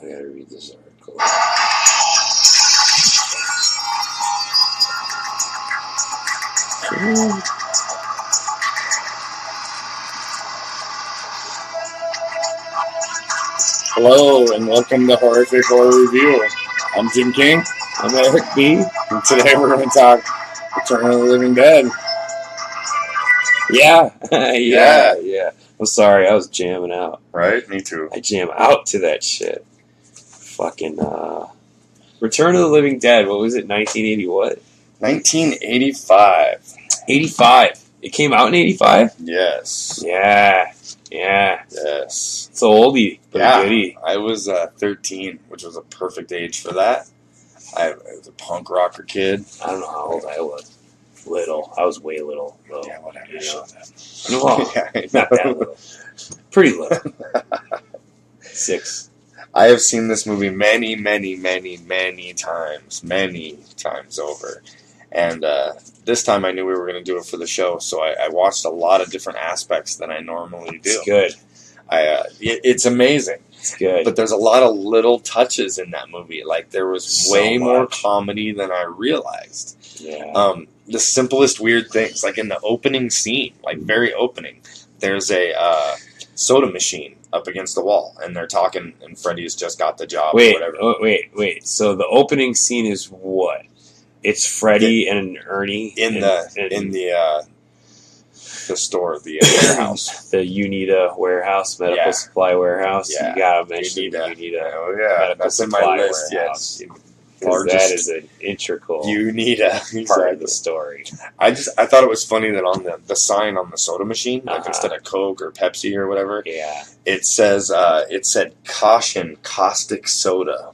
I gotta read this article. Hello and welcome to Horrific Horror Review. I'm Jim King. I'm Eric B. And today we're going to talk Return of the Living Dead. Yeah. Yeah. I'm sorry, I was jamming out. Right? Me too. I jam out to that shit. Fucking, Return of the Living Dead, what was it, 1980 what? 1985. 85. It came out in 85? Yes. Yeah. Yes. It's an oldie, but a goodie. I was 13, which was a perfect age for that. I was a punk rocker kid. I don't know how old I was. Little. I was way little. Though. Yeah, whatever. You Show know. that. No, Yeah, not that little. Pretty little. 6. I have seen this movie many times over. And this time I knew we were going to do it for the show, so I watched a lot of different aspects than I normally do. It's good. It's amazing. It's good. But there's a lot of little touches in that movie. Like, there was way more comedy than I realized. Yeah. The simplest weird things, like in the opening scene, like very opening, there's a soda machine up against the wall, and they're talking, and Freddy's just got the job or whatever. Wait. So the opening scene is what? It's Freddy and Ernie in the store, the warehouse, the Unita warehouse, medical supply warehouse. Yeah. You gotta mention Unita. Oh yeah, medical that's in my supply list. warehouse. Yes, That is an integral Unita part of the story. I thought it was funny that on the sign on the soda machine, like instead of Coke or Pepsi or whatever, it said caution caustic soda.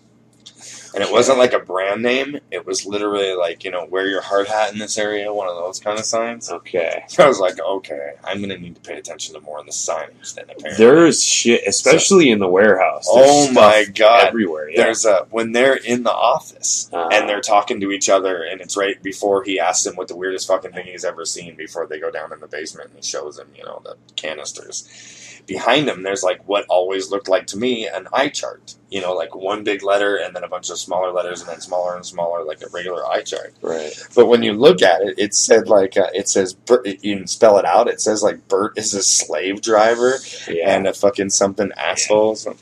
And it wasn't like a brand name. It was literally like, wear your hard hat in this area, one of those kind of signs. Okay. So I was like, okay, I'm going to need to pay attention to more of the signage then, apparently. There's shit, especially in the warehouse. Oh my God. Everywhere, yeah. There's when they're in the office and they're talking to each other, and it's right before he asks them what the weirdest fucking thing he's ever seen before they go down in the basement, and he shows them, the canisters. Behind him, there's like what always looked like to me an eye chart. Like one big letter and then a bunch of smaller letters and then smaller and smaller, like a regular eye chart. Right. But when you look at it, it said like it says Bert, you can spell it out. It says like Bert is a slave driver and a fucking something asshole. So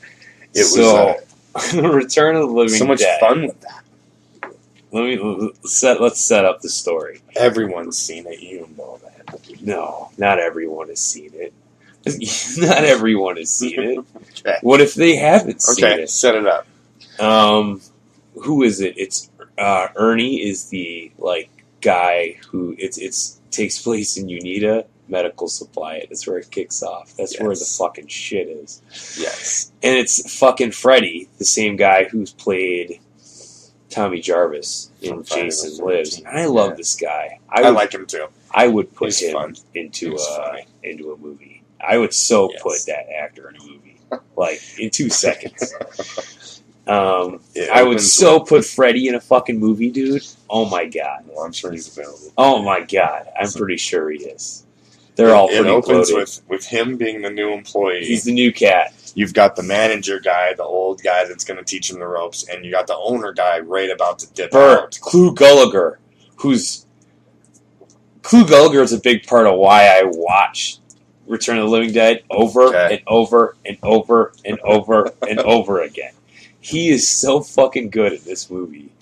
it was Return of the Living Dead. So much fun with that. Let's set up the story. Everyone's seen it. You know that. No, not everyone has seen it. Not everyone has seen it. Okay. What if they haven't seen it? Okay, set it up. Who is it? It's Ernie is the guy who it's takes place in Unita medical supply. That's where it kicks off. That's where the fucking shit is. Yes. And it's fucking Freddy, the same guy who's played Tommy Jarvis in Jason Lives. And I love this guy. I like him too. I would put him into a movie. I would put that actor in a movie, in 2 seconds. I would put Freddy in a fucking movie, dude. Oh my God. Well, I'm sure he's available. Oh my God. I'm pretty sure he is. They're all pretty opens loaded. with him being the new employee. He's the new cat. You've got the manager guy, the old guy that's going to teach him the ropes, and you got the owner guy right about to dip out. Clu Gulager, Clu Gulager is a big part of why I watch Return of the Living Dead over and over and over and over and over again. He is so fucking good at this movie.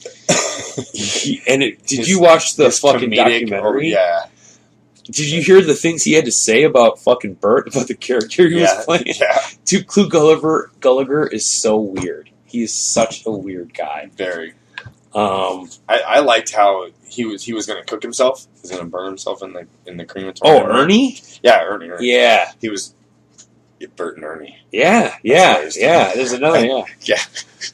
Did you watch the fucking documentary? Yeah. Did you hear the things he had to say about fucking Bert, about the character he was playing? Yeah. Dude, Clu Gulager is so weird. He is such a weird guy. Very. I liked how he was going to cook himself. He was going to burn himself in the crematorium. Oh, Ernie? Yeah, Ernie. Yeah. He was Bert and Ernie. Yeah. There's another. Yeah.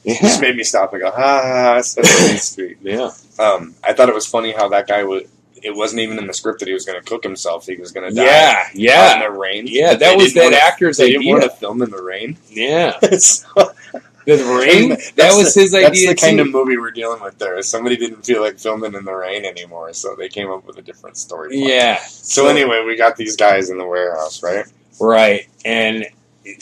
Just made me stop and go, so sweet. Yeah. I thought it was funny how that guy was. It wasn't even in the script that he was going to cook himself. He was going to die. Yeah. In the rain. Yeah, that was that actor's idea. They didn't want to film in the rain. Yeah. So, the rain? That was his idea. That's the kind of movie we're dealing with there. Somebody didn't feel like filming in the rain anymore, so they came up with a different story. Yeah. So anyway, we got these guys in the warehouse, right? Right. And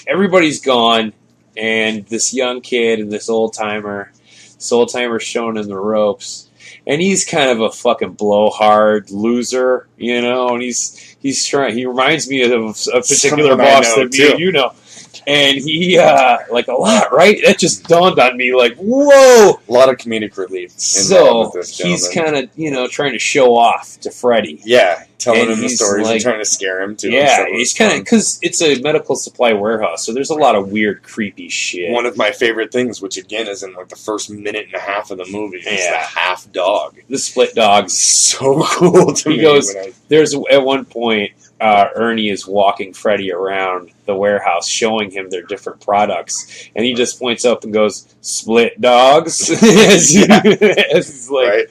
everybody's gone and this young kid and this old timer showing him the ropes. And he's kind of a fucking blowhard loser, you know. And he's trying. He reminds me of a particular boss that me and you know. And he like a lot, right? That just dawned on me. Like, whoa, a lot of comedic relief. So he's kind of trying to show off to Freddy. Yeah, telling him the stories and trying to scare him too. Yeah, he's kind of because it's a medical supply warehouse, so there's a lot of weird, creepy shit. One of my favorite things, which again is in like the first minute and a half of the movie, is the half dog. The split dog's so cool to me. He goes, there's at one point, Ernie is walking Freddy around the warehouse, showing him their different products, and he just points up and goes, "Split dogs," as he's like.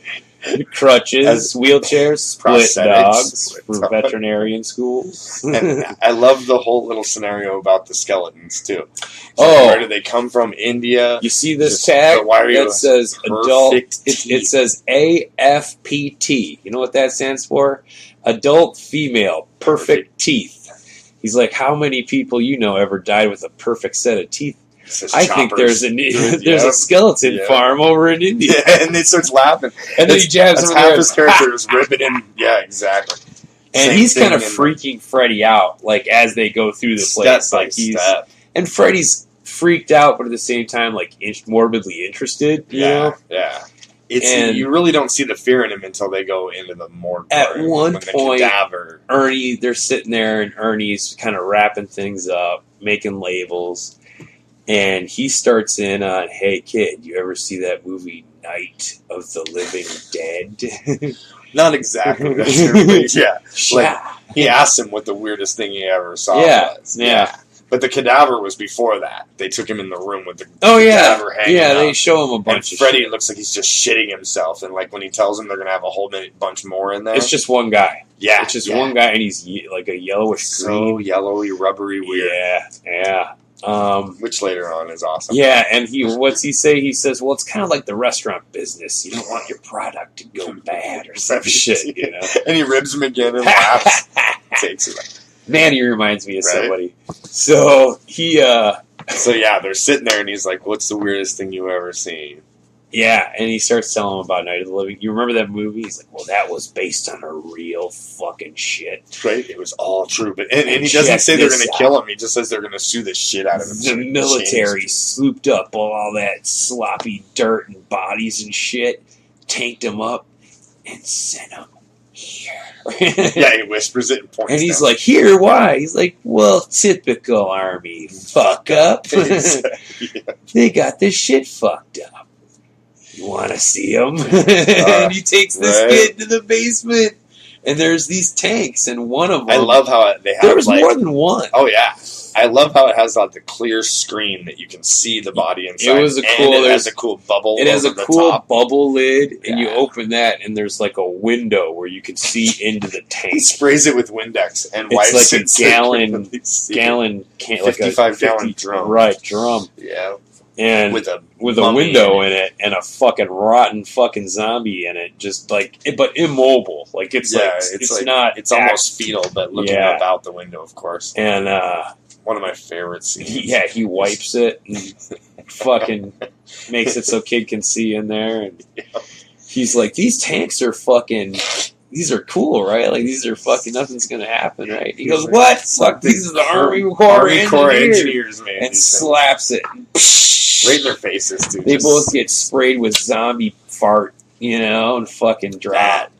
Crutches, wheelchairs, split dogs for veterinarian schools. And I love the whole little scenario about the skeletons too. So where do they come from? India. You see this tag that says adult? It says AFPT. You know what that stands for? Adult female, perfect teeth. He's like, how many people you know ever died with a perfect set of teeth? I think there's a skeleton farm over in India. Yeah, and he starts laughing. And then he jabs him in the half his character is ripping him. Yeah, exactly. And he's kind of freaking Freddy out, like, as they go through the place. And Freddy's freaked out, but at the same time, like, morbidly interested. You know? Yeah. You really don't see the fear in him until they go into the morgue. At one point, Ernie, they're sitting there, and Ernie's kind of wrapping things up, making labels. And he starts in on, hey, kid, you ever see that movie Night of the Living Dead? Not exactly. Yeah. Like, he asked him what the weirdest thing he ever saw was. Yeah. But the cadaver was before that. They took him in the room with the cadaver hanging out. They show him a bunch of Freddy looks like he's just shitting himself. And like when he tells him they're going to have a whole bunch more in there. It's just one guy. Yeah. It's just one guy, and he's like a yellowish green. So yellowy, rubbery weird. Yeah. Which later on is awesome. Yeah, and what's he say? He says, well, it's kind of like the restaurant business. You don't want your product to go bad or some shit, you know? And he ribs him again and laughs. Takes it. Man, he reminds me of somebody. So they're sitting there, and he's like, what's the weirdest thing you've ever seen? Yeah, and he starts telling him about Night of the Living. You remember that movie? He's like, well, that was based on a real fucking shit. Right? It was all true. But and he doesn't say they're going to kill him. He just says they're going to sue the shit out of him. The military swooped up all that sloppy dirt and bodies and shit, tanked him up, and sent him here. Yeah, he whispers it and points. And he's like, here, why? He's like, well, typical Army fuck up. They got this shit fucked up. You want to see him? And he takes this kid to the basement, and there's these tanks, and one of them. I love how they have. There was more than one. Oh yeah, I love how it has the clear screen that you can see the body inside. It was it has a cool bubble. It has a cool bubble lid, and you open that, and there's like a window where you can see into the tank. He sprays it with Windex and wipes it. It's like a gallon, 55-gallon drum. Right, drum. Yeah. And with a window in it and a fucking rotten fucking zombie in it, just like, but immobile. Like it's almost fetal, but looking up out the window, of course. And one of my favorite scenes. He wipes it and fucking makes it so kid can see in there, and he's like, these tanks are fucking. These are cool, right? Like, these are fucking, nothing's going to happen, right? He goes, what? Fuck, these are the Army Corps engineers, man. And slaps it. Right in their faces, too. They both get sprayed with zombie fart, and fucking drop.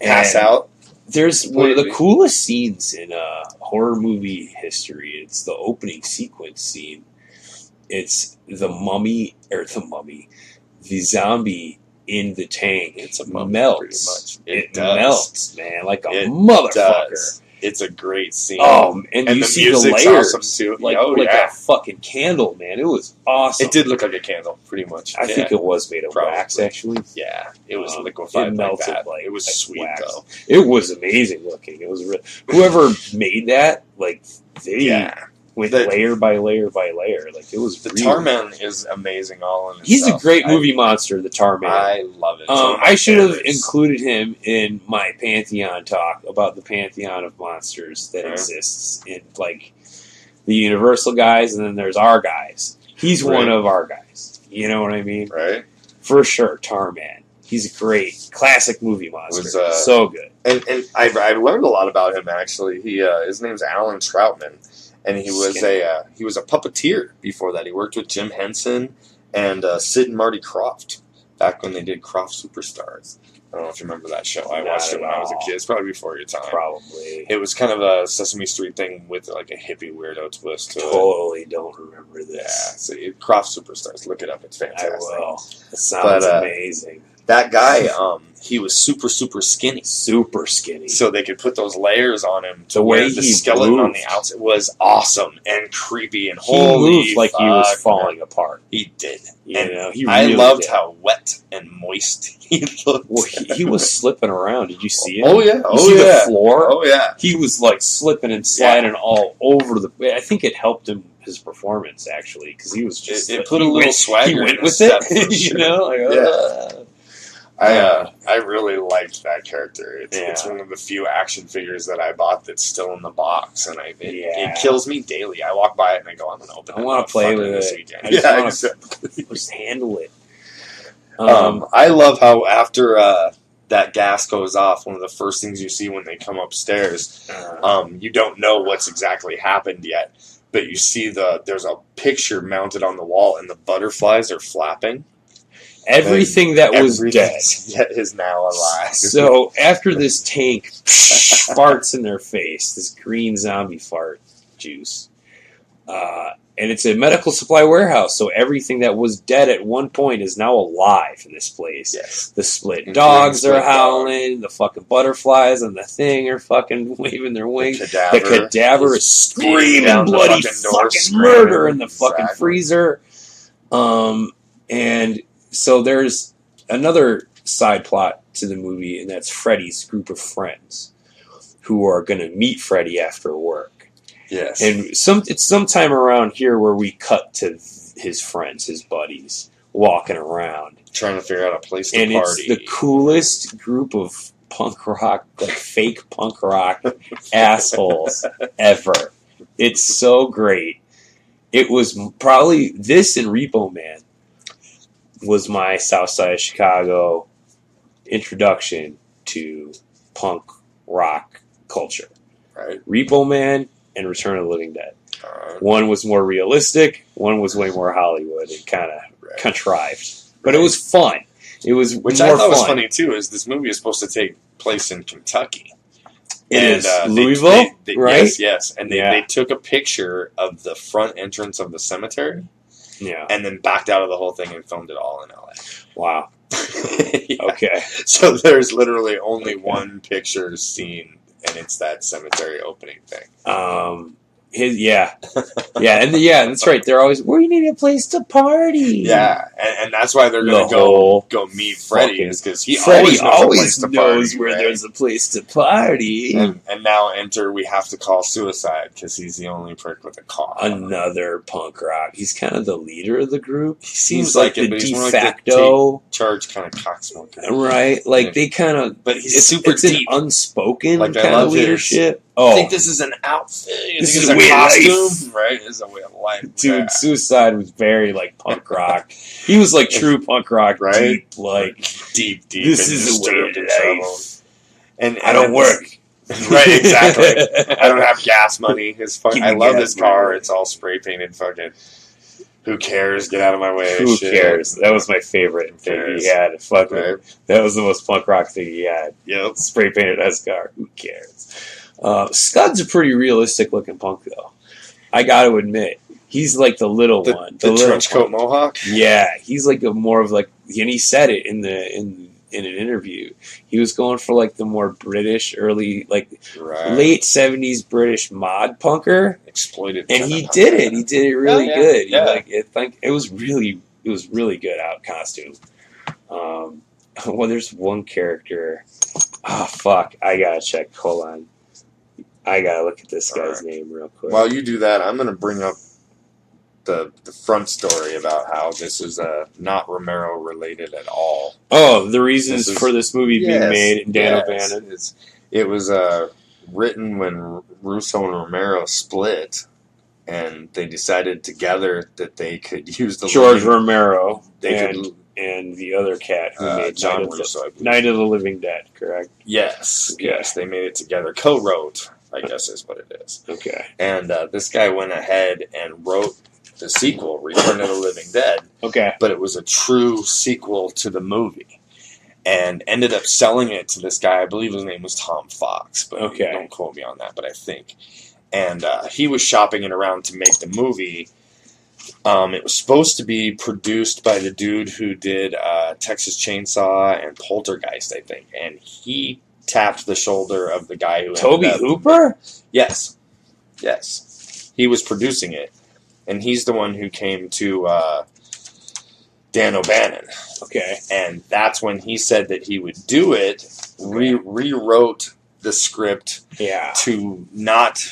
Pass out. There's one of the coolest scenes in horror movie history. It's the opening sequence scene. It's the zombie in the tank. It's melts. It melts, man, like a motherfucker. It's a great scene. And you see the layers, awesome too. like a fucking candle, man. It was awesome. It did look like a candle, pretty much. I think it was made of wax, actually. Yeah, it was liquefied. It melted like it was sweet wax. Though. It was amazing looking. It was whoever made that, like they. With layer by layer by layer. Like, it was the Tarman is amazing all in himself. He's a great movie monster, the Tarman. I love it. I should have included him in my Pantheon talk about the Pantheon of monsters that exists in, like, the Universal guys, and then there's our guys. He's one of our guys. You know what I mean? Right. For sure, Tarman. He's a great classic movie monster. So good. And I learned a lot about him actually. His name's Alan Troutman, and he was a puppeteer before that. He worked with Jim Henson and Sid and Marty Krofft back when they did Krofft Superstars. I don't know if you remember that show. I watched it when I was a kid. It's probably before your time. Probably. It was kind of a Sesame Street thing with like a hippie weirdo twist to it. Totally don't remember this. Yeah, so Krofft Superstars. Look it up. It's fantastic. I will. It sounds amazing. That guy, he was super, super skinny. Super skinny. So they could put those layers on him to where the skeleton moved on the outside was awesome and creepy and holy. He moved like he was falling apart. He did. I loved how wet and moist he looked. Well, he was slipping around. Did you see him? Oh, yeah. You see the floor? Oh, yeah. He was like slipping and sliding all over the... I think it helped him, his performance, actually, because he was just... It put a little swagger he went in with it. You know? Like, I really liked that character. It's one of the few action figures that I bought that's still in the box, and it kills me daily. I walk by it and I go, I'm going to open it. I want to play with it. I just want to just handle it. I love how after that gas goes off, one of the first things you see when they come upstairs, you don't know what's exactly happened yet, but you see there's a picture mounted on the wall, and the butterflies are flapping. Everything that was dead is now alive. So after this tank farts in their face, this green zombie fart juice, and it's a medical supply warehouse, so everything that was dead at one point is now alive in this place. Yes. The split dogs are howling, the fucking butterflies and the thing are fucking waving their wings. The cadaver is screaming bloody fucking murder in the fucking freezer. And so there's another side plot to the movie, and that's Freddy's group of friends who are going to meet Freddy after work. Yes. And it's sometime around here where we cut to his friends, his buddies, walking around. Trying to figure out a place to party. And it's the coolest group of punk rock, like fake punk rock assholes ever. It's so great. It was probably this and Repo Man was my Southside Chicago introduction to punk rock culture. Right. Repo Man and Return of the Living Dead. One was more realistic. One was way more Hollywood and kind of contrived. But it was fun. It was Which I thought was funny, too, is this movie is supposed to take place in Kentucky. It is Louisville, right? Yes. And they took a picture of the front entrance of the cemetery. Yeah. And then backed out of the whole thing and filmed it all in LA. Wow. Okay. So there's literally only one picture seen, and it's that cemetery opening thing. That's right. They're always, we need a place to party. Yeah, and that's why they're going to go meet Freddy, is because Freddy always knows where there's a place to party. And now enter, we have to call suicide because he's the only prick with a car. Another punk rock. He's kind of the leader of the group. He seems like the de facto charge kind of cocksmoker, right? Like they kind of, but he's super deep, unspoken kind of leadership. I think this is an outfit. This is a way costume, right? This is a way of life. Dude, Suicide was very like punk rock. He was like true punk rock, right? Deep. This is a way of life. And I don't work. Right, exactly. I don't have gas money. I love this car. It's all spray painted. Fucking. Who cares? Get out of my way. Who cares? That was my favorite thing he had. That was the most punk rock thing he had. Yep. Spray painted his car. Who cares? Scud's a pretty realistic looking punk, though. I got to admit, he's like the little one, the trench coat mohawk. Yeah, he's like more of like, and he said it in an interview. He was going for like the more British late 70s British mod punker, exploited, and he did it. He did it really good. Yeah. It was really good out costume. Well, there's one character. Oh fuck! I gotta check. Hold on. I gotta look at this guy's name real quick. While you do that, I'm gonna bring up the front story about how this is not Romero related at all. Oh, the reasons for this movie being made in Dan O'Bannon. It was written when Russo and Romero split, and they decided together that they could use the George Romero could and the other cat who made John Russo, Night of the Living Dead, correct? Yes, Okay. yes, they made it together. Co-wrote, I guess is what it is. Okay. And this guy went ahead and wrote the sequel, Return of the Living Dead. Okay. But it was a true sequel to the movie. And ended up selling it to this guy. I believe his name was Tom Fox. But okay. Don't quote me on that, but I think. And he was shopping it around to make the movie. It was supposed to be produced by the dude who did Texas Chainsaw and Poltergeist, I think. And he tapped the shoulder of the guy who Toby Hooper? Yes. Yes. He was producing it. And he's the one who came to Dan O'Bannon. Okay. And that's when he said that he would do it, rewrote the script to not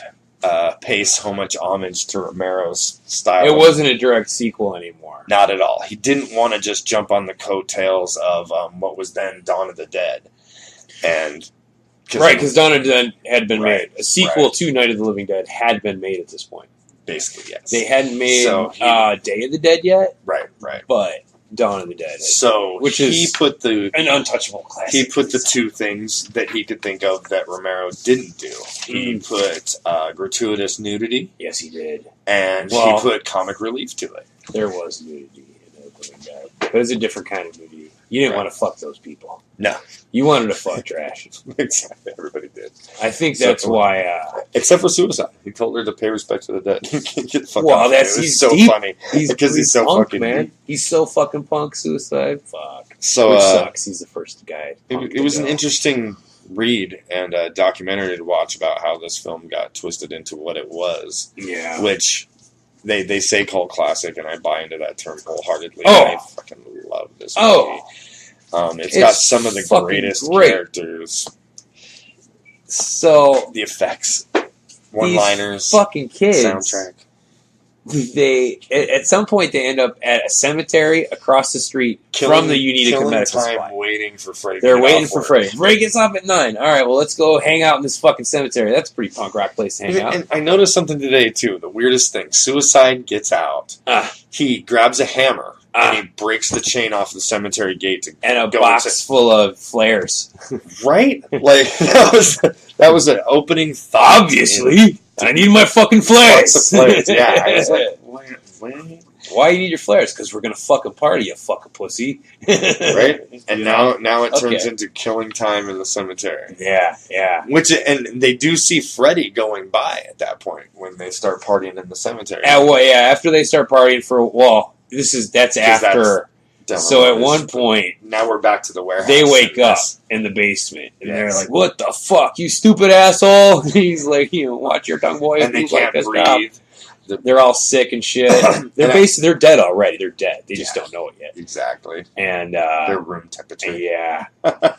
pay so much homage to Romero's style. It wasn't a direct sequel anymore. Not at all. He didn't want to just jump on the coattails of what was then Dawn of the Dead. And because Dawn of the Dead had been made. A sequel to Night of the Living Dead had been made at this point. Basically, yes. They hadn't made Day of the Dead yet. Right. But Dawn of the Dead. He put an untouchable classic. He put the two things that he could think of that Romero didn't do. He put gratuitous nudity. Yes, he did. And he put comic relief to it. There was nudity in the Living Dead. But it's a different kind of nudity. You didn't want to fuck those people. No. You wanted to fuck trash. Exactly. Everybody did. I think that's why... except for Suicide. He told her to pay respect to the dead. Get the fuck off. He's so deep. funny. He's so punk, fucking man. deep. He's so fucking punk, Suicide. Fuck. So, which sucks. He's the first guy. It was an interesting read and a documentary to watch about how this film got twisted into what it was. Yeah. Which... They say cult classic, and I buy into that term wholeheartedly. Oh. I fucking love this movie. It's got some of the greatest characters. So the effects, one-liners, fucking kids, soundtrack. They at some point they end up at a cemetery across the street from the Unitica Medical Supply. Waiting for Freddy. They're waiting for Freddy. Freddy gets off at 9. All right, well let's go hang out in this fucking cemetery. That's a pretty punk rock place to hang out. And I noticed something today too. The weirdest thing: Suicide gets out. He grabs a hammer and he breaks the chain off the cemetery gate and a box full of flares. Right? Like that was an opening thought. Obviously. I need my fucking flares. Yeah, I was like, why you need your flares? Because we're gonna fucking party, you fucking pussy. Right? And now it turns into killing time in the cemetery. Yeah. And they do see Freddy going by at that point when they start partying in the cemetery. After they start partying that's after. So at one point, now we're back to the warehouse. They wake up in the basement, and they're like, "What the fuck, you stupid asshole!" And he's like, "Watch your tongue, boy." And they can't breathe. They're all sick and shit. They're dead already. They're dead. They just don't know it yet. Exactly. And they're room temperature. Yeah.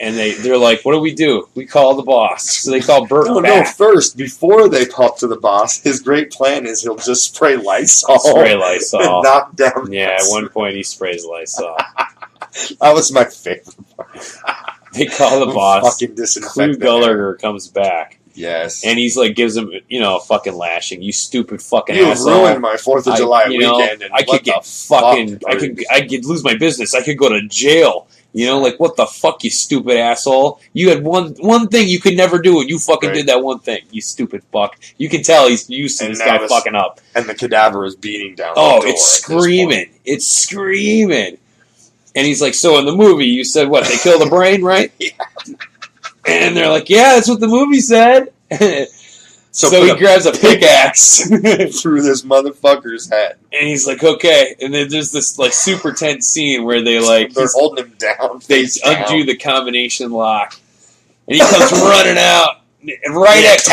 And they're like, "What do? We call the boss." So they call Bert. No. First, before they pop to the boss, his great plan is he'll just spray Lysol. And knock down. Yeah. At one point, he sprays Lysol. That was my favorite part. They call the boss. Fucking disinfect. Clu Gallagher comes back. Yes. And he's like, gives him, a fucking lashing. You stupid fucking you asshole. You ruined my 4th of July weekend. And I could get fucking, I could lose my business. I could go to jail. What the fuck, you stupid asshole. You had one thing you could never do, and you fucking did that one thing. You stupid fuck. You can tell he's used to this guy fucking up. And the cadaver is beating down the door. It's screaming. It's screaming. And he's like, so in the movie, you said what? They kill the brain, right? Yeah. And they're like, yeah, that's what the movie said. So he grabs a pickaxe through this motherfucker's head. And he's like, okay. And then there's this super tense scene where they're holding him down. They undo the combination lock. And he comes running out. Right at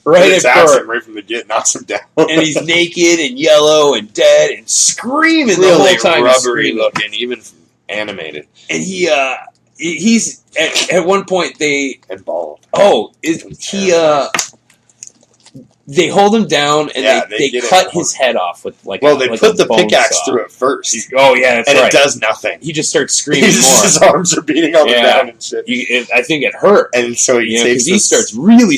Bert. Right from the get, knocks him down. And he's naked and yellow and dead and screaming the whole time. Rubbery looking, even animated. And he's at one point and bald. They hold him down and they cut his head off with they put the pickaxe through it first. Oh yeah, that's right. And it does nothing. He just starts screaming more. His arms are beating on the ground and shit. I think it hurt. And so he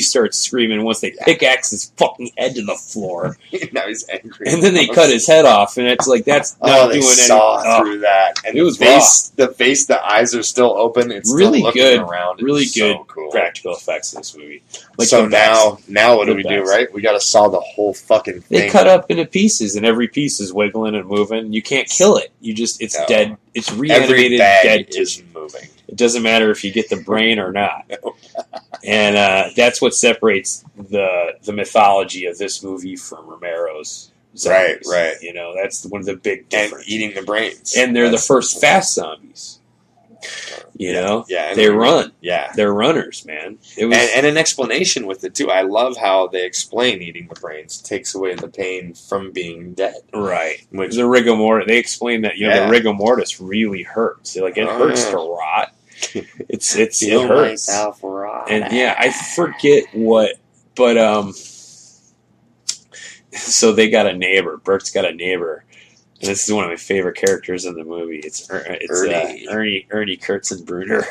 starts screaming once they pickaxe his fucking head to the floor. Now he's angry. And then they cut his head off, and it's like that's not doing anything. Saw through that. And it was the face, the eyes are still open. It's really still good. Around. Really good so cool. practical effects in this movie. Like so now what do we do? Right, we got to saw the whole fucking thing. They cut up into pieces, and every piece is wiggling and moving. You can't kill it. It's dead. It's reanimated. Dead is moving. It doesn't matter if you get the brain or not. And that's what separates the mythology of this movie from Romero's zombies. Right. You know, that's one of the big differences. And eating the brains. And they're the first fast zombies. You know? Yeah. They run. Yeah. They're runners, man. And an explanation with it, too. I love how they explain eating the brains takes away the pain from being dead. Right. The rigor mortis, they explain that, the rigor mortis really hurts. Like, it hurts to rot. It hurts. Rot. And, I forget what, but, so they got a neighbor. Bert's got a neighbor. And this is one of my favorite characters in the movie. It's Ernie Kurtzenbrunner.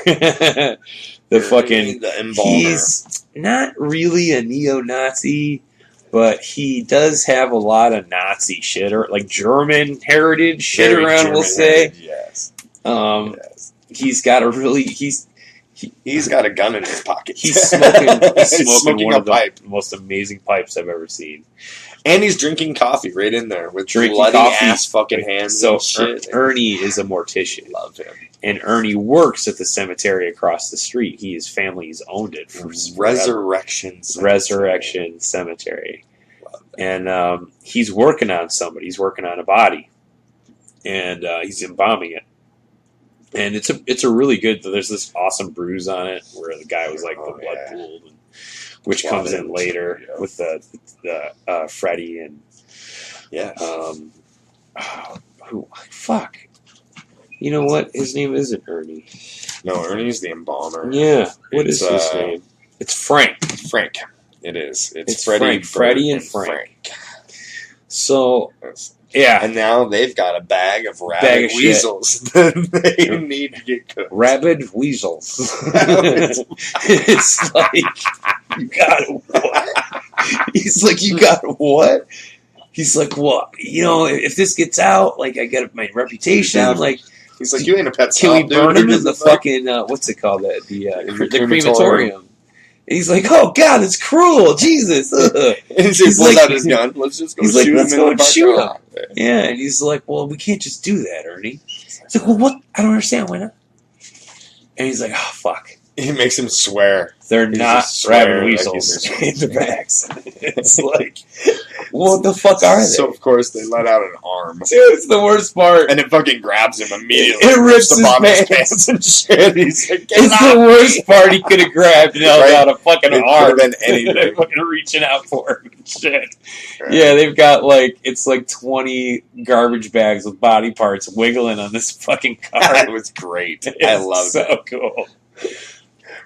the embalmer. He's not really a neo-Nazi, but he does have a lot of Nazi shit, or like German heritage shit around, we'll say. Yes. He's got a really... He's got a gun in his pocket. He's smoking one of the most amazing pipes I've ever seen. And he's drinking coffee right in there with bloody ass fucking hands. So Ernie is a mortician. Love him. And Ernie works at the cemetery across the street. His family's owned it for Resurrection Cemetery. And he's working on somebody. He's working on a body, and he's embalming it. And it's a really good. There's this awesome bruise on it where the guy was like the blood pooled, which comes in later with the Freddy and fuck. You know what? His name isn't Ernie. No, Ernie's the embalmer. Yeah. What is his name? It's Frank. Frank. It is. It's Freddy and Frank. So. Yeah. And now they've got a bag of rabid weasels that they need to get cooked. Rabid weasels. It's like, you got what? He's like, you got what? He's like, well, if this gets out, like, I get my reputation, like... He's like, you ain't a pet stop, dude. Can we burn him in the fucking, what's it called? The crematorium. And he's like, oh, God, it's cruel. Jesus. And he pulls out his gun. Let's just go shoot him. Let's go and shoot him. Yeah, and he's like, well, we can't just do that, Ernie. He's like, well, what? I don't understand. Why not? And he's like, oh, fuck. He makes him swear. They're not rabid weasels in the bags. It's like, what the fuck are they? So, of course, they let out an arm. Dude, it's the worst part. And it fucking grabs him immediately. It rips the bottom of his pants and shit. He's like, it's the worst part he could have grabbed and held out a fucking arm. Could have been anything. They're fucking reaching out for him and shit. Right. Yeah, they've got it's 20 garbage bags with body parts wiggling on this fucking car. It was great. I loved it. So cool.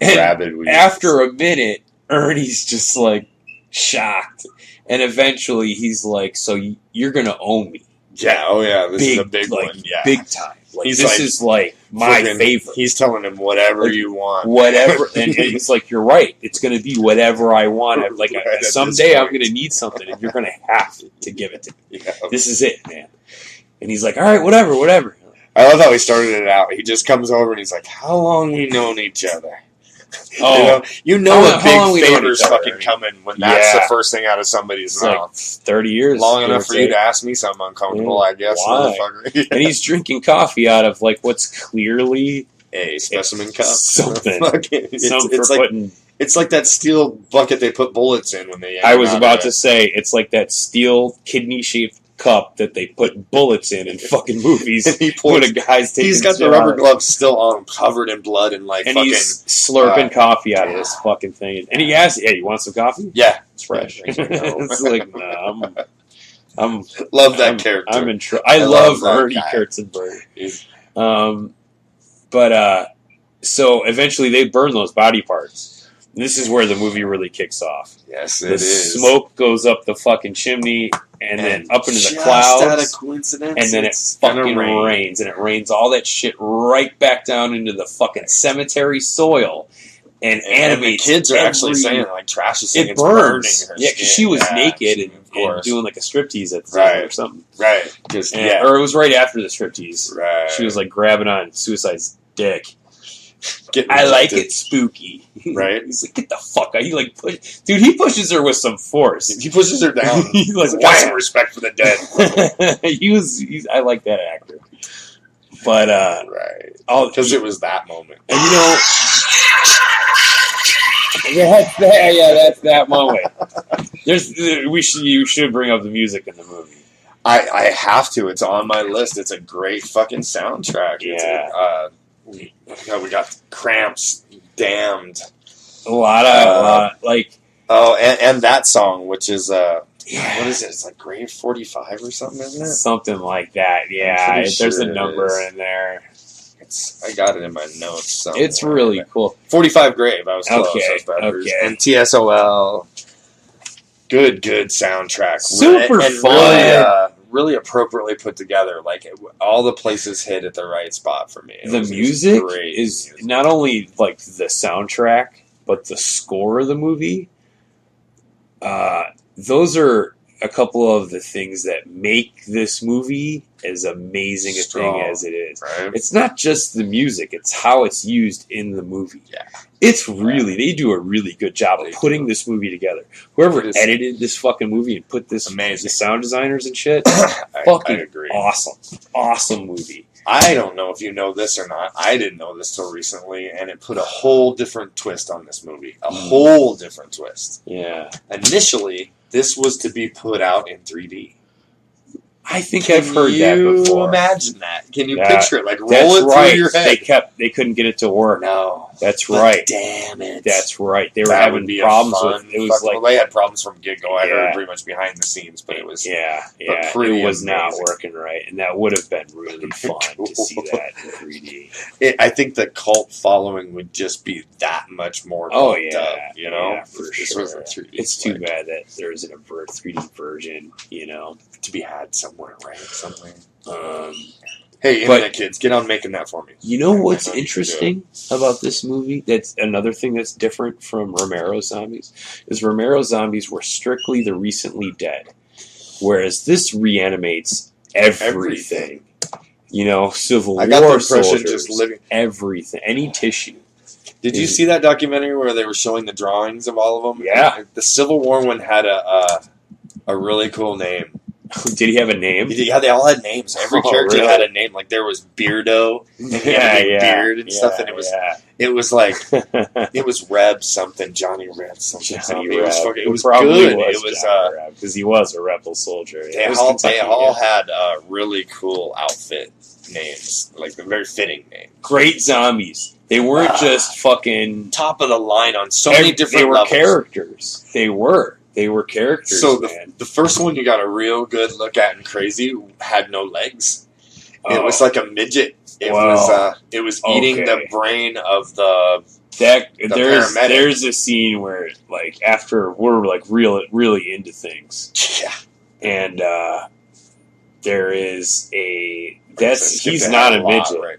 And after a minute, Ernie's just like shocked, and eventually he's like, "So you're gonna owe me?" Yeah, oh yeah, this is a big one. Yeah, big time. Like, this is like my favorite. He's telling him whatever you want, whatever, and he's like, "You're right. It's gonna be whatever I want. Like someday I'm gonna need something, and you're gonna have to give it to me. Yeah. This is it, man." And he's like, "All right, whatever." I love how he started it out. He just comes over and he's like, "How long we known each other?" Oh, you know a big favor's fucking coming when that's the first thing out of somebody's mouth. Like 30 years. Long enough for you to ask me something uncomfortable, I guess. Motherfucker. And he's drinking coffee out of what's clearly a specimen cup. Something. It's like that steel bucket they put bullets in when they. I was about to say it's like that steel kidney-shaped cup that they put bullets in fucking movies. And he put a guy's taking. He's got the rubber gloves still on, covered in blood and and he's slurping coffee out of this fucking thing. And he asks, "Hey, you want some coffee?" Yeah, it's fresh. It's like, no, I'm love that character. I'm in trouble. I love Ernie Kurtzenberg. But so eventually they burn those body parts. This is where the movie really kicks off. Yes, the smoke goes up the fucking chimney and then up into the clouds. Out of coincidence, and then it fucking rains. And it rains all that shit right back down into the fucking cemetery soil. And animates. The kids are actually saying, like, Trash is saying it it's burns. burning her Yeah, because she was naked and doing like a striptease at the time or something. Right. Or it was right after the striptease. Right. She was like grabbing on Suicide's dick. I like it spooky. Right? He's like, get the fuck out. He pushes her with some force. He pushes her down. He's like, got some respect for the dead. I like that actor. But, right. Because it was that moment. And that's that moment. You should bring up the music in the movie. I have to. It's on my list. It's a great fucking soundtrack. Yeah. We got Cramps, Damned. A lot like. Oh, and that song, which is what is it? It's like Grave 45 or something, isn't it? Something like that. Yeah, there's a number in there. I got it in my notes. Somewhere. It's really cool. 45 Grave. I was close. Okay. And TSOL. Good soundtrack. Super fun. Really appropriately put together. Like, all the places hit at the right spot for me. The music is not only like the soundtrack, but the score of the movie. Those are a couple of the things that make this movie as amazing a thing as it is. Right? It's not just the music, it's how it's used in the movie. Yeah. It's really, they do a really good job of putting this movie together. Whoever edited this fucking movie and put this, amazing. The sound designers and shit, I agree. Awesome movie. I don't know if you know this or not. I didn't know this till recently, and it put a whole different twist on this movie. A whole different twist. Yeah. Initially, this was to be put out in 3D. I think I've heard that before. Can you imagine that? Can you picture it? Like, roll it through your head. They couldn't get it to work. No. That's right. Damn it. That's right. They were having problems with it. Was like, well, they had problems from get-go. I heard pretty much behind the scenes, but it was it was not working right, and that would have been really fun to see that in 3D. I think the cult following would just be that much more. Oh up, you know, yeah, for this sure. Was a 3D it's too bad that there isn't a 3D version, you know, to be had somewhere, right? Somewhere. Hey, internet kids, get on making that for me. You know what's interesting about this movie? That's another thing that's different from Romero's Zombies. Is Romero's Zombies were strictly the recently dead, whereas this reanimates everything. You know, Civil War soldiers, just living everything, any tissue. Did you see that documentary where they were showing the drawings of all of them? Yeah, the Civil War one had a really cool name. Did he have a name? Yeah, they all had names. Every character had a name. Like, there was Beardo, and he had a big beard and stuff, and it was like it was Reb something, Johnny Reb something. It was good. It was because he was a rebel soldier. They all had really cool outfit names, like very fitting names. Great zombies. They weren't just fucking top of the line on so many different levels. They were characters. They were characters. So the first one you got a real good look at and crazy had no legs. It was like a midget. It was eating the brain of the paramedic. There's a scene where, like, after we're like really into things. Yeah. And there is he's not a midget. Right?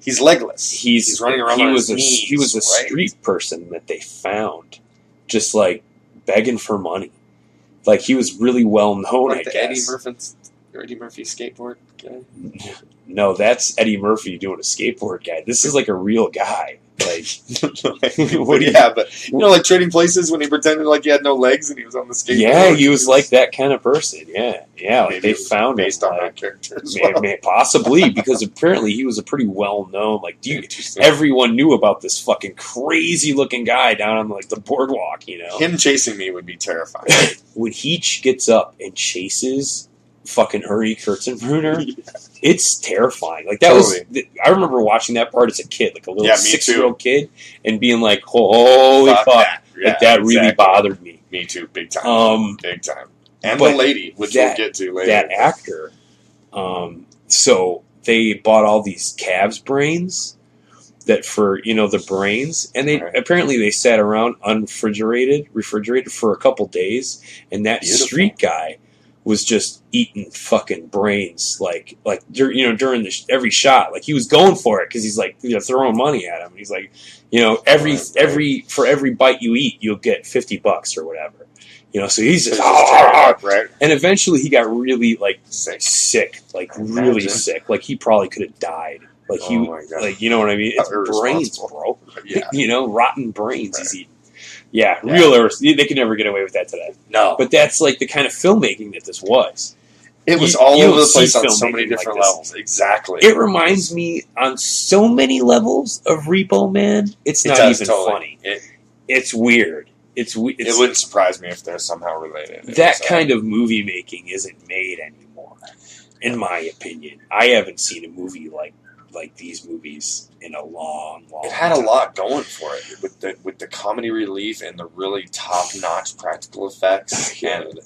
He's legless. He's running around on his knees. He was a street person that they found, just like begging for money. Like, he was really well known, like I the guess. Eddie Murphy skateboard guy? No, that's Eddie Murphy doing a skateboard guy. This is like a real guy. Like, but you know, like Trading Places when he pretended like he had no legs and he was on the skateboard. Yeah, he was like that kind of person. Yeah. Like they found based him, on like, that character. Possibly, because apparently he was a pretty well known. Like, everyone knew about this fucking crazy looking guy down on like the boardwalk. You know, him chasing me would be terrifying. When he gets up and chases fucking Ernie Kurtzenbrunner, it's terrifying. Like, that was, I remember watching that part as a kid, like a little 6-year-old kid, and being like, holy fuck. That really bothered me. Me too, big time. Big time. And the lady, which we'll get to later. That actor, so they bought all these calves' brains, that for the brains, and they apparently they sat around refrigerated for a couple days, and that street guy was just eating fucking brains like during every shot, like he was going for it because he's like throwing money at him. And he's like, for every bite you eat, you'll get $50 or whatever. So he's just right. And eventually he got really like sick, like really sick, like he probably could have died. Like he, like you know what I mean? It's brains, bro. Yeah. Rotten brains he's eating. Yeah, real. They could never get away with that today. No, but that's like the kind of filmmaking that this was. It was all over the place on so many different levels. Exactly. It reminds me on so many levels of Repo Man. It's not even funny. It's weird. It wouldn't surprise me if they're somehow related. That kind of movie making isn't made anymore, in my opinion. I haven't seen a movie like these movies in a long It had a lot going for it with the comedy relief and the really top-notch practical effects and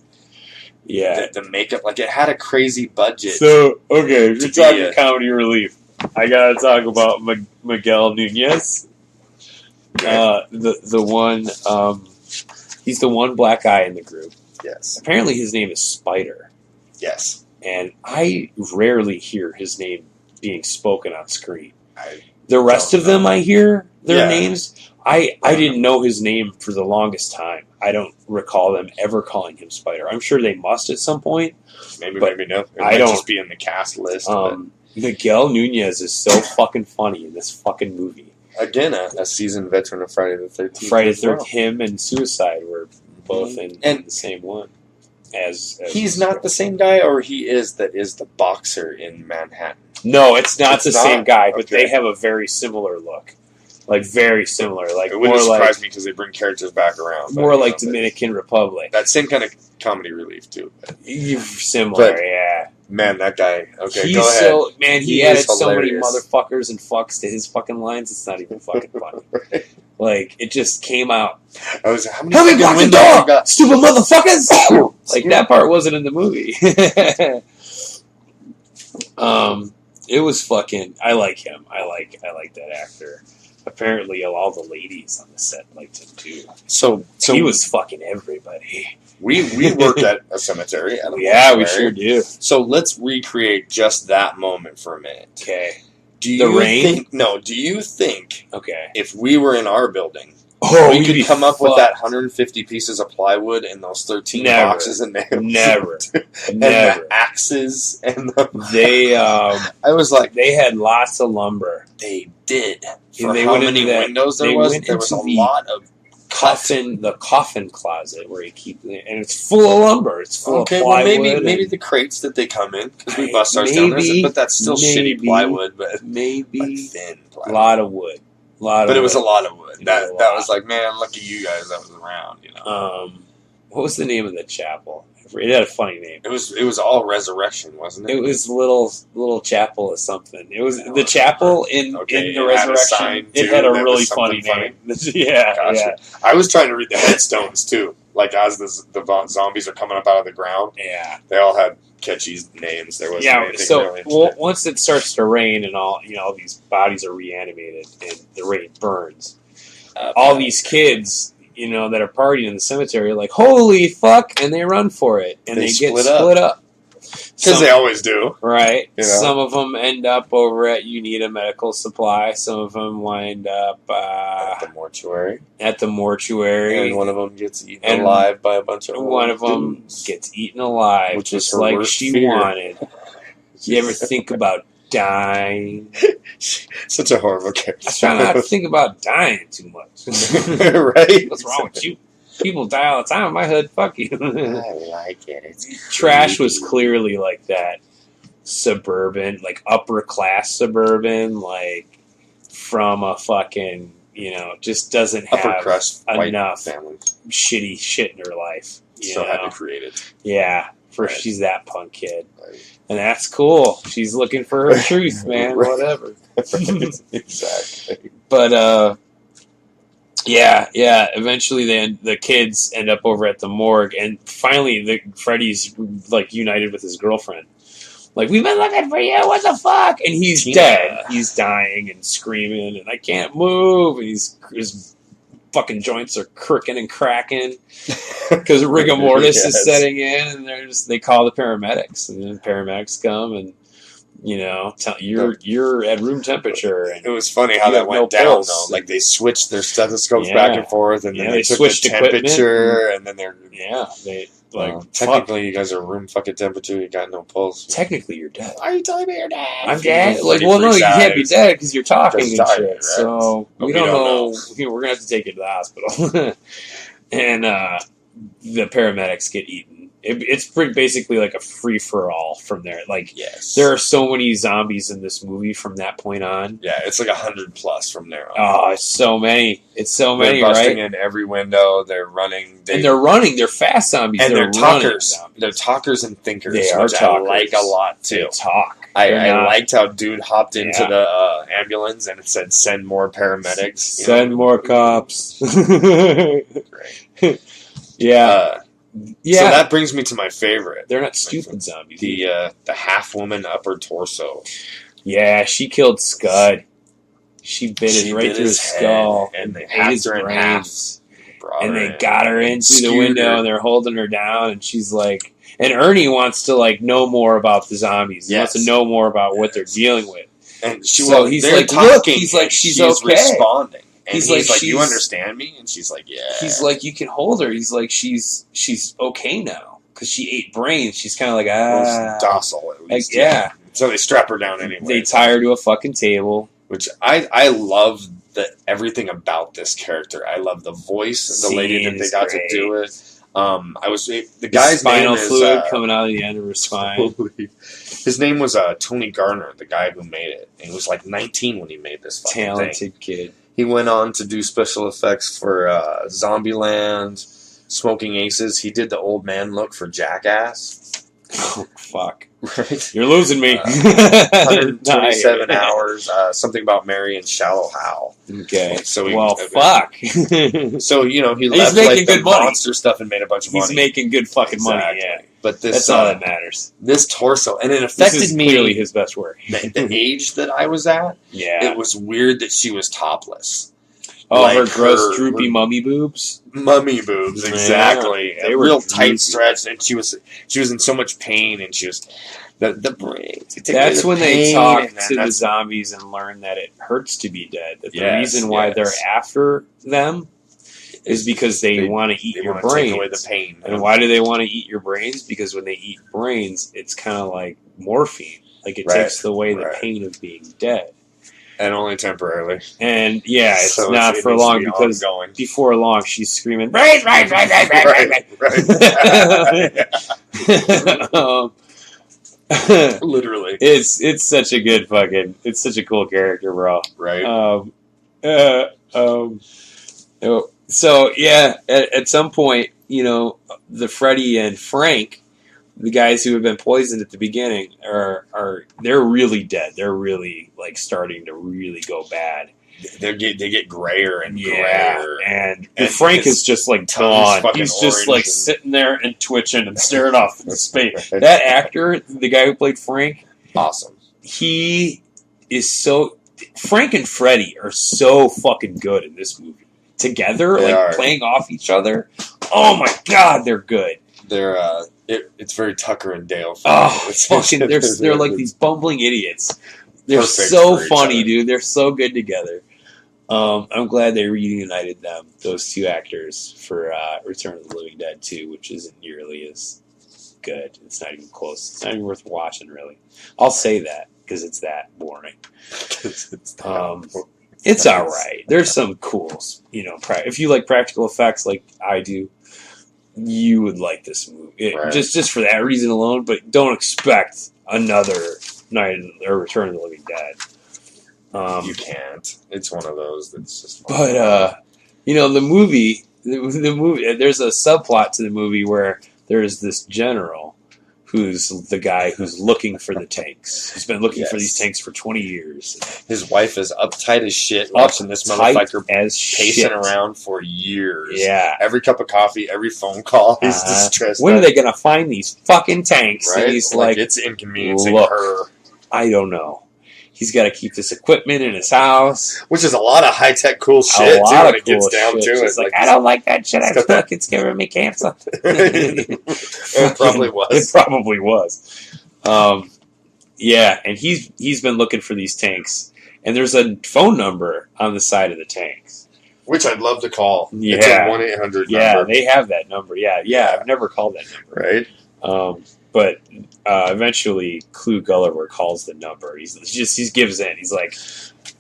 the makeup. Like, it had a crazy budget. So, okay, if you're talking comedy relief, I gotta talk about Miguel Nunez. The one, he's the one black guy in the group. Yes. Apparently his name is Spider. Yes. And I rarely hear his name being spoken on screen. The rest of them, I hear their names. I didn't know his name for the longest time. I don't recall them ever calling him Spider. I'm sure they must at some point. Maybe no. It might just be in the cast list. Miguel Nunez is so fucking funny in this fucking movie. Again, a seasoned veteran of Friday the 13th. Friday the 13th, him and Suicide were both in the same one. As he's not the same guy, or he is the boxer in Manhattan. No, it's not same guy, but they have a very similar look. Like, very similar. Like, it wouldn't surprise me because they bring characters back around. More like Dominican Republic. That same kind of comedy relief, too. Similar, yeah. Man, that guy. Okay, go ahead. He added so many motherfuckers and fucks to his fucking lines, it's not even fucking funny. Right. Like, it just came out. I was how many block the door, stupid motherfuckers! Like, that part wasn't in the movie. It was fucking. I like him. I like that actor. Apparently, all the ladies on the set liked him too. So he was fucking everybody. We worked at a cemetery. We sure do. So let's recreate just that moment for a minute. Okay. Do you think? Okay. If we were in our building, we could come up with that 150 pieces of plywood and those 13 boxes and nails. Never. And the axes and I was like, they had lots of lumber. They did. For how many windows there was? There was a lot of the coffin closet where you keep it, and it's full of lumber. It's full of plywood. Well, maybe the crates that they come in because we bust ours down there, but that's still shitty plywood. But thin plywood. A lot of wood. But it was a lot of wood. That was like, man, lucky you guys that was around. What was the name of the chapel? It had a funny name. It was all Resurrection, wasn't it? It was little chapel or something. It was the chapel in the Resurrection. It had a really funny name. Yeah, gotcha. Yeah. I was trying to read the headstones too. Like as the zombies are coming up out of the ground. Yeah, they all had catchy names. There wasn't anything really once it starts to rain and all these bodies are reanimated and the rain burns, all these kids that are partying in the cemetery are like, holy fuck, and they run for it and they get split up because they always do, right? Some of them end up over at Unita Medical Supply. Some of them wind up at the mortuary. And one of them gets eaten alive by a bunch of dudes. Gets eaten alive, which just is like she wanted. You ever think about dying? Such a horrible character. I try not to think about dying too much. Right? What's wrong with you? People die all the time in my hood. Fuck you. I like it. It's Trash was clearly like that suburban, like upper class suburban, like from a fucking, just doesn't have enough shitty shit in her life. So had to create it. Yeah. She's that punk kid. Right. And that's cool. She's looking for her truth, man. Right. Whatever. Exactly. But, yeah. Eventually, the kids end up over at the morgue, and finally, Freddy's like united with his girlfriend. like, we've been looking for you, what the fuck? And he's Tina. dead. He's dying and screaming, and I can't move, and his fucking joints are cricking and cracking because rigor mortis is setting in, and they call the paramedics, and then the paramedics come and you're at room temperature. And it was funny how that went down though. Like they switched their stethoscopes back and forth, and then they took the temperature, and then technically you guys are room fucking temperature. You got no pulse. Technically, you're dead. Are you telling me you're dead? I'm dead. Like, well, no, you can't be dead because you're talking and shit. Right? So we don't know. We're gonna have to take you to the hospital, and the paramedics get eaten. It's pretty basically like a free for all from there. Like, there are so many zombies in this movie from that point on. Yeah, it's like 100+ from there on. Oh, it's so many. It's so many, right? They're busting in every window. They're running. They're running. They're fast zombies. And they're talkers. They're talkers and thinkers. They are talkers. I like a lot, too. They talk. I liked how dude hopped into the ambulance and it said, send more paramedics. Send more cops. Great. Yeah. So that brings me to my favorite. They're not stupid zombies. The half woman upper torso. Yeah, she killed Scud. She bit it right through his skull, and they hacked her in half. And they got her in through the window, and they're holding her down, and she's like, and Ernie wants to like know more about the zombies. He wants to know more about what they're dealing with. And he's like, look, he's like, she's okay. Responding. And he's like, you understand me? And she's like, yeah. He's like, you can hold her. He's like, she's okay now because she ate brains. She's kind of like, docile at least. Like, So they strap her down anyway. They tie her to a fucking table. Which I love everything about this character. I love the voice and the lady that they got to do it. The guy's spinal name fluid is, coming out of the end of her spine. His name was Tony Garner, the guy who made it. And he was like 19 when he made this fucking talented kid. He went on to do special effects for Zombieland, Smoking Aces. He did the old man look for Jackass. Oh, fuck. Right? You're losing me. 127 hours. Something about Mary and Shallow Hal. Okay. So fuck. So, he left making good money. Monster stuff and made a bunch of money. He's making good fucking money, yeah. But that's all that matters. This torso, and it affected me. Clearly his best work. The age that I was at, it was weird that she was topless. Oh, like her gross, droopy mummy boobs? Mummy boobs, exactly. They were real droopy. tight stretched, and she was in so much pain, and she was the brains. That's when they talk to the zombies and learn that it hurts to be dead. That the reason why they're after them is because they want to eat your brains. Take away the pain. And why do they want to eat your brains? Because when they eat brains, it's kind of like morphine. Like it takes away the pain of being dead. And only temporarily. And it's so not for long because before long she's screaming, brains, right. Literally. It's such a good it's such a cool character, bro. Right. So at some point, the Freddy and Frank, the guys who have been poisoned at the beginning, they're really dead. They're really like starting to really go bad. They get grayer and grayer. And Frank is just like gone. He's just like sitting there and twitching and staring off into space. That actor, the guy who played Frank, awesome. He is so. Frank and Freddy are so fucking good in this movie. Together, playing off each other. Oh my god, they're good. They're it's very Tucker and Dale. Oh, fucking! They're like these bumbling idiots. They're so funny, dude. They're so good together. I'm glad they reunited them, those two actors, for Return of the Living Dead 2, which isn't nearly as good. It's not even close. It's not even worth watching, really. I'll say that because it's that boring. It's all right. There's some cools, if you like practical effects like I do, you would like this movie. Just for that reason alone, but don't expect another Return of the Living Dead. You can't. It's one of those that's just... But, the movie, there's a subplot to the movie where there's this general who's the guy who's looking for the tanks. He's been looking for these tanks for 20 years. His wife is uptight as shit, watching this motherfucker pacing around for years. Yeah. Every cup of coffee, every phone call, he's distressed. When are they going to find these fucking tanks? Right? And he's like, it's inconveniencing her. I don't know. He's got to keep this equipment in his house. Which is a lot of high-tech cool shit, too, when it gets down to it. Like, I don't like that shit. I fucking it's giving me cancer. It probably was. It probably was. Yeah, and he's been looking for these tanks. And there's a phone number on the side of the tanks. Which I'd love to call. Yeah. It's a 1-800 number. Yeah, they have that number. Yeah, I've never called that number. Right. But eventually, Clu Gulliver calls the number. He gives in. He's like,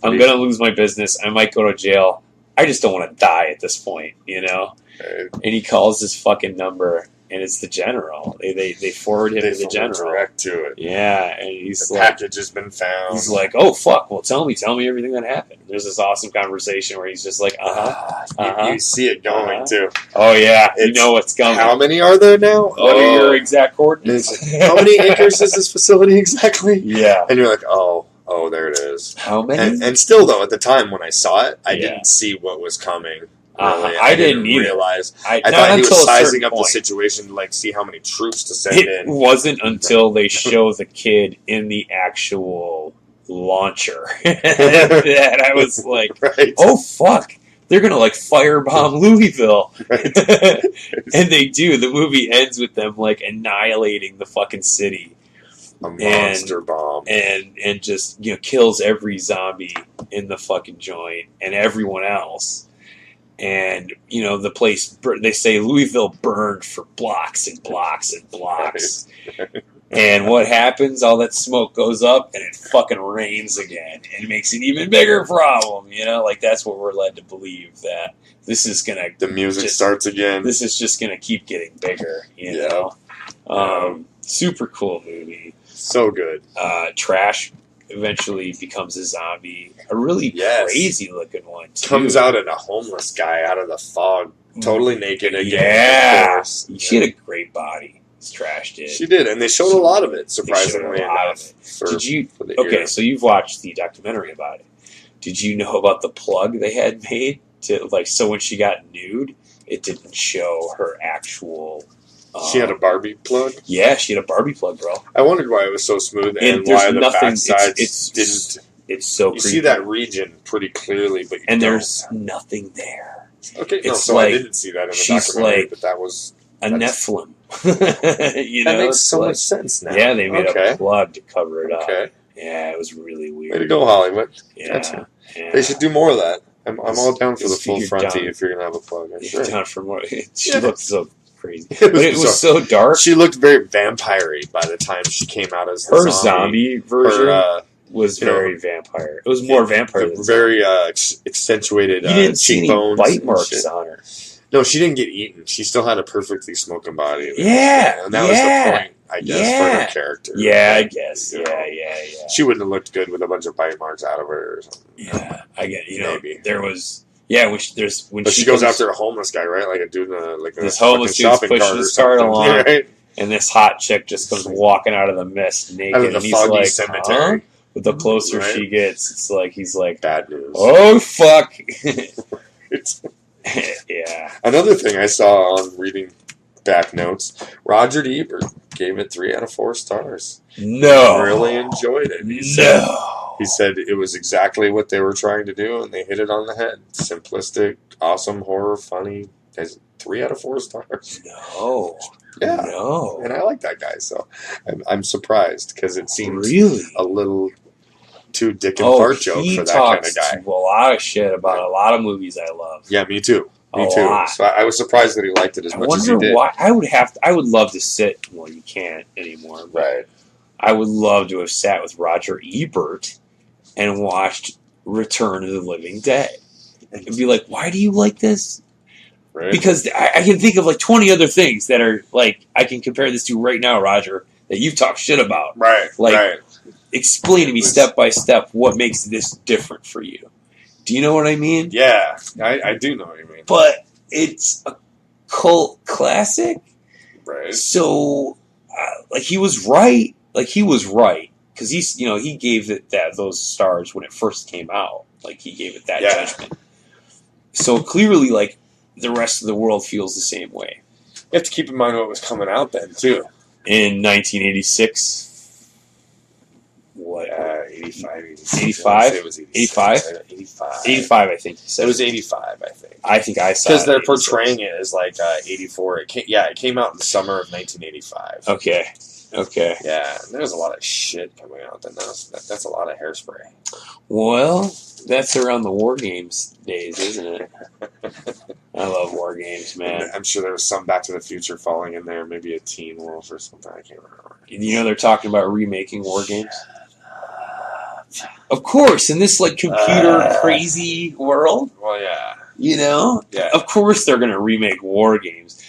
"I'm gonna lose my business. I might go to jail. I just don't want to die at this point, you know." Right. And he calls this fucking number, and it's the general. They forward him to the general. Direct to it. Yeah, and he's the package has been found. He's like, "Oh fuck! Well, tell me everything that happened." There's this awesome conversation where he's just like, You see it going too. Oh yeah, you know what's coming. How many are there now? What are your exact coordinates? How many acres is this facility exactly? Yeah, and you're like, oh, there it is. How many? And still though, at the time when I saw it, I didn't see what was coming. Really. I didn't realize. I thought he was sizing up the situation to see how many troops to send in. It wasn't until they show the kid in the actual launcher that I was like, oh fuck, they're gonna firebomb Louisville. And they do. The movie ends with them annihilating the fucking city. A monster bomb. And just kills every zombie in the fucking joint and everyone else. And, the place, they say Louisville burned for blocks and blocks and blocks. Right. And what happens? All that smoke goes up and it fucking rains again. And it makes an even bigger problem, That's what we're led to believe, that this is going to... The music starts again. This is just going to keep getting bigger, you know? Super cool movie. So good. Trash eventually becomes a zombie. A really crazy looking one, too. Comes out in a homeless guy out of the fog, totally naked again. Yeah. She had a great body. Trash did. She did, and they showed a lot of it, surprisingly enough. Did you? Okay, so you've watched the documentary about it. Did you know about the plug they had made to so when she got nude, it didn't show her actual. She had a Barbie plug? Yeah, she had a Barbie plug, bro. I wondered why it was so smooth and why the backside didn't... It's so creepy. You see that region pretty clearly, but there's nothing there. Okay, I didn't see that in the documentary, but that was... Nephilim. That makes so much sense now. Yeah, they made a plug to cover it up. Okay. Yeah, it was really weird. Way to go, Hollywood. Yeah. They should do more of that. I'm all down for the full fronty if you're going to have a plug. Sure. Down for more. She looked so crazy. But it was so dark. She looked very vampire-y by the time she came out as the her zombie version was very vampire. It was more vampire than very accentuated you didn't see any bite marks on her. No, she didn't get eaten. She still had a perfectly smoking body. Yeah. And that was the point, I guess, for her character. Yeah, I guess. Yeah. She wouldn't have looked good with a bunch of bite marks out of her or something. Yeah, I get maybe. There was... Yeah, when she goes after a homeless guy, right? Like a dude in this homeless dude's pushing his cart along, right? And this hot chick just comes walking out of the mist naked, out of the and he's foggy like, cemetery. Huh? But the closer she gets, it's like he's like, bad news. Oh fuck! Yeah. Another thing I saw on reading back notes: Roger Ebert gave it 3 out of 4 stars. No, really enjoyed it. He said it was exactly what they were trying to do, and they hit it on the head. Simplistic, awesome, horror, funny. 3 out of 4 stars. No. Yeah. No. And I like that guy, so I'm surprised because it seems a little too dick and fart joke for that kind of guy. A lot of shit about a lot of movies I love. Yeah, me too. Me too. Lot. So I was surprised that he liked it as much as he did. Why I would love to sit. Well, you can't anymore. Right. I would love to have sat with Roger Ebert and watched Return of the Living Dead and be like, "Why do you like this?" Right. Because I can think of 20 other things that are I can compare this to right now, Roger, that you've talked shit about. Right. Right. Explain to me step by step what makes this different for you. Do you know what I mean? Yeah, I do know what you mean. But it's a cult classic. Right. So like he was right. Like he was right because he gave it those stars when it first came out. Like he gave it that judgment. So clearly, like the rest of the world feels the same way. You have to keep in mind what was coming out then too. In 1986. What? 85, 85? It was 85? 85, I think he said. It was 85, I think. I think I saw it. Because they're portraying it as like 84. It came out in the summer of 1985. Okay. Yeah, there's a lot of shit coming out. That's a lot of hairspray. Well, that's around the War Games days, isn't it? I love War Games, man. I'm sure there was some Back to the Future falling in there. Maybe a Teen Wolf or something. I can't remember. They're talking about remaking War Games? Of course, in this like computer crazy world. Well, yeah. Yeah. Of course they're going to remake War Games.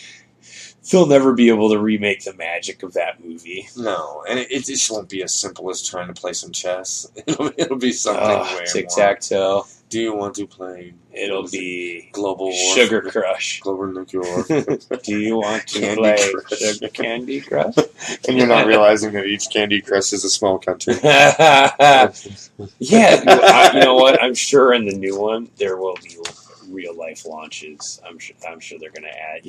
They'll never be able to remake the magic of that movie. No, and it just won't be as simple as trying to play some chess. It'll be something way tic-tac-toe. Do you want to play? It'll be Global War. Sugar Crush. Global Nuclear War. Do you want to play Candy Crush? And you're not realizing that each Candy Crush is a small country. Yeah, you know what? I'm sure in the new one there will be real life launches. I'm sure they're going to add.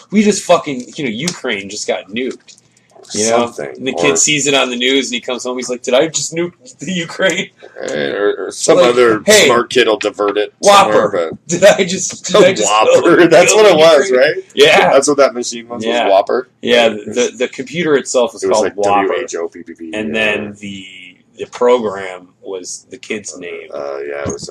We just fucking Ukraine just got nuked. Something. And the kid sees it on the news and he comes home. He's like, "Did I just nuke the Ukraine?" Or some other smart kid will divert it. Whopper. Did I just Whopper? That's what it was, right? Yeah, that's what that machine was. Was Whopper? Yeah, the computer itself was called like Whopper. WHOPPP. And then the program was the kid's name. It was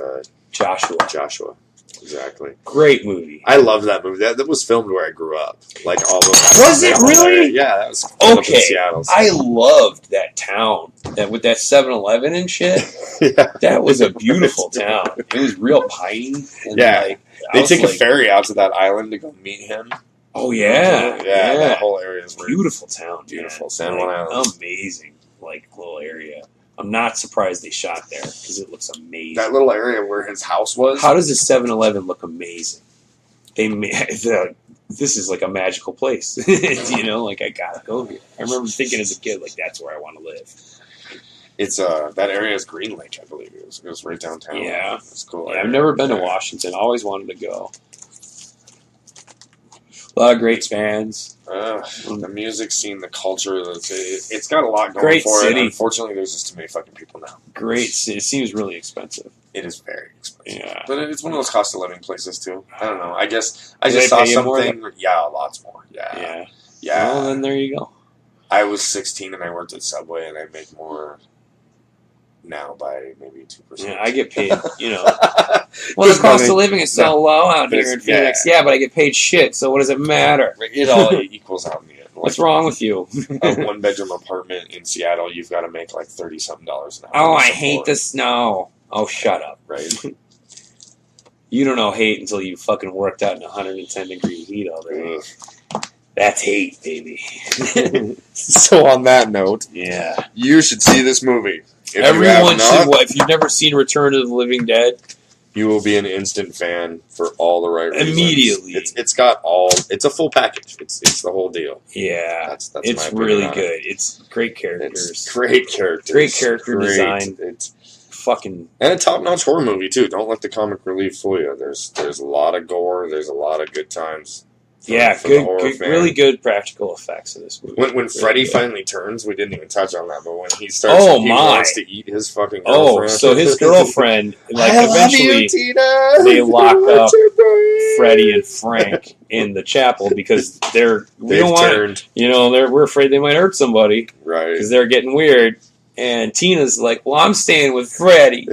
Joshua. Exactly. Great movie. I love that movie. That was filmed where I grew up. Like all those. Was it really? Yeah, that was okay. In Seattle. I loved that town. With that 7-Eleven and shit. Yeah. That was a beautiful town. It was real piney. And they take a ferry out to that island to go meet him. Oh yeah. Yeah. That whole area is beautiful town. Beautiful San Juan Island. Amazing, little area. I'm not surprised they shot there because it looks amazing. That little area where his house was. How does a 7-Eleven look amazing? This is like a magical place. I gotta go here. I remember thinking as a kid, that's where I want to live. It's that area is Green Lake, I believe. It was right downtown. Yeah, it's cool. Yeah, I've never been to Washington. Always wanted to go. A lot of great bands. The music scene, the culture, it's got a lot going great for city. it. Unfortunately, there's just too many fucking people now. Great city. It seems really expensive. It is very expensive. Yeah. But it's one of those cost of living places, too. I don't know. I guess I just saw something. Yeah, lots more. Yeah. Well, then there you go. I was 16 and I worked at Subway and I make more now by maybe 2%. Yeah, I get paid, Well, the cost of living is so low out here in Phoenix. Yeah, but I get paid shit, so what does it matter? It all equals out in the end. What's wrong with you? A one-bedroom apartment in Seattle, you've got to make like $30-something an hour. Oh, I hate the snow. Oh, shut up. Right. You don't know hate until you fucking worked out in 110-degree heat all day. That's hate, baby. So on that note, you should see this movie. Everyone should. If you've never seen Return of the Living Dead, you will be an instant fan for all the right reasons. Immediately. It's got all. It's a full package. It's the whole deal. Yeah, that's it's really good. It's great characters. It's great characters. Great character design. It's fucking and a top-notch horror movie too. Don't let the comic relief fool you. There's a lot of gore. There's a lot of good times. Good, really good practical effects in this movie. When really Freddy finally turns, we didn't even touch on that, but when he starts, he wants to eat his fucking girlfriend. So his girlfriend, eventually, Tina. They lock up Freddy and Frank in the chapel because we're afraid they might hurt somebody, right? Because they're getting weird. And Tina's like, "Well, I'm staying with Freddy."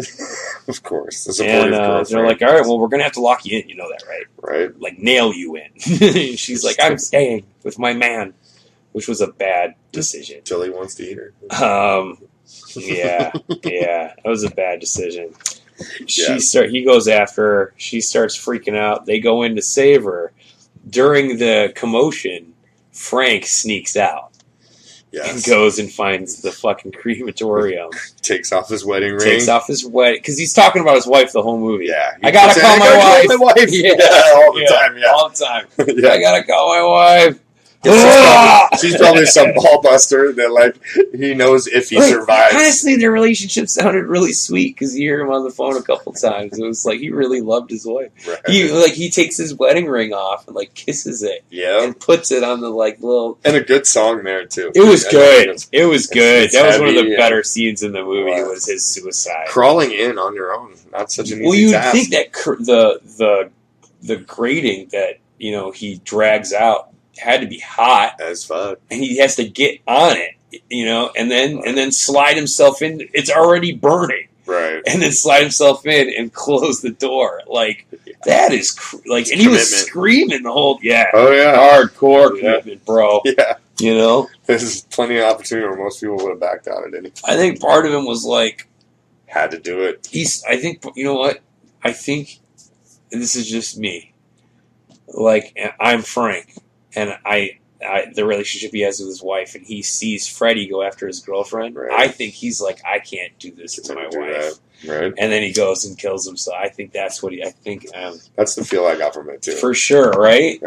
Of course, the supportive girlfriend. They're like, "All right, well, we're gonna have to lock you in. You know that, right? Right? Like nail you in." She's like, "I'm staying with my man," which was a bad decision. Tilly wants to eat her. Yeah, that was a bad decision. He goes after her. She starts freaking out. They go in to save her. During the commotion, Frank sneaks out. Yes. And goes and finds the fucking crematorium. Takes off his wedding ring. Because he's talking about his wife the whole movie. Yeah. I gotta call my wife. Yeah, all the time. Yeah. All the time. I gotta call my wife. She's probably some ball buster that, like, he knows if he survives. Honestly, their relationship sounded really sweet because you hear him on the phone a couple times. It was like he really loved his wife. Right. He takes his wedding ring off and like kisses it. Yeah. And puts it on the like little. And a good song there too. It was good. It was good. That was one of the heavy, better scenes in the movie. Was his suicide. Crawling in on your own, not such an easy task. Well, you think that the grating that he drags out had to be hot as fuck, and he has to get on it, and then slide himself in. It's already burning, right? And then slide himself in and close the door. Like that is and he was screaming the whole hardcore commitment, bro. Yeah, there's plenty of opportunity where most people would have backed out at any point. I think part of him was like had to do it. I think you know what I think. And this is just me. Like I'm Frank. And the relationship he has with his wife, and he sees Freddie go after his girlfriend. Right. I think he's like, I can't do this to my wife. Right. And then he goes and kills himself. I think that's what that's the feel I got from it too. For sure, right?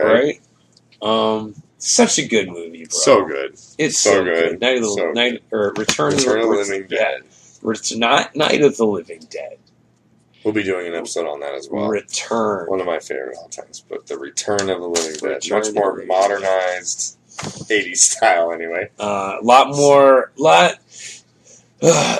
Such a good movie, bro. So good. It's so good. Return of the Living Dead. Not Night of the Living Dead. We'll be doing an episode on that as well. Return. One of my favorite all times, but the Return of the Living Dead. Much more modernized, 80s style anyway.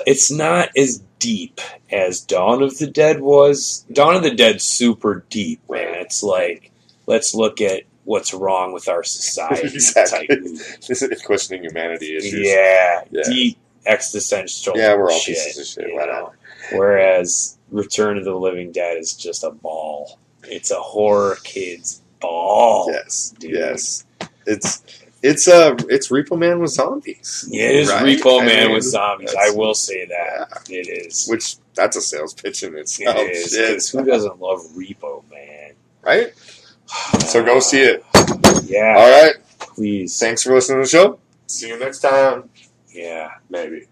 It's not as deep as Dawn of the Dead was. Dawn of the Dead's super deep, man. Right. It's like, let's look at what's wrong with our society. Exactly. Type movie. This is questioning humanity issues. Yeah. Deep existential Yeah, we're all shit, pieces of shit. Whatever. Whereas Return of the Living Dead is just a ball. It's a horror kid's ball. Yes, dude. Yes. It's Repo Man with zombies. Yeah, it is Repo Man with zombies. I will say that it is. Which that's a sales pitch in itself. It is. Because who doesn't love Repo Man? Right. So go see it. Yeah. All right. Please. Thanks for listening to the show. See you next time. Yeah. Maybe.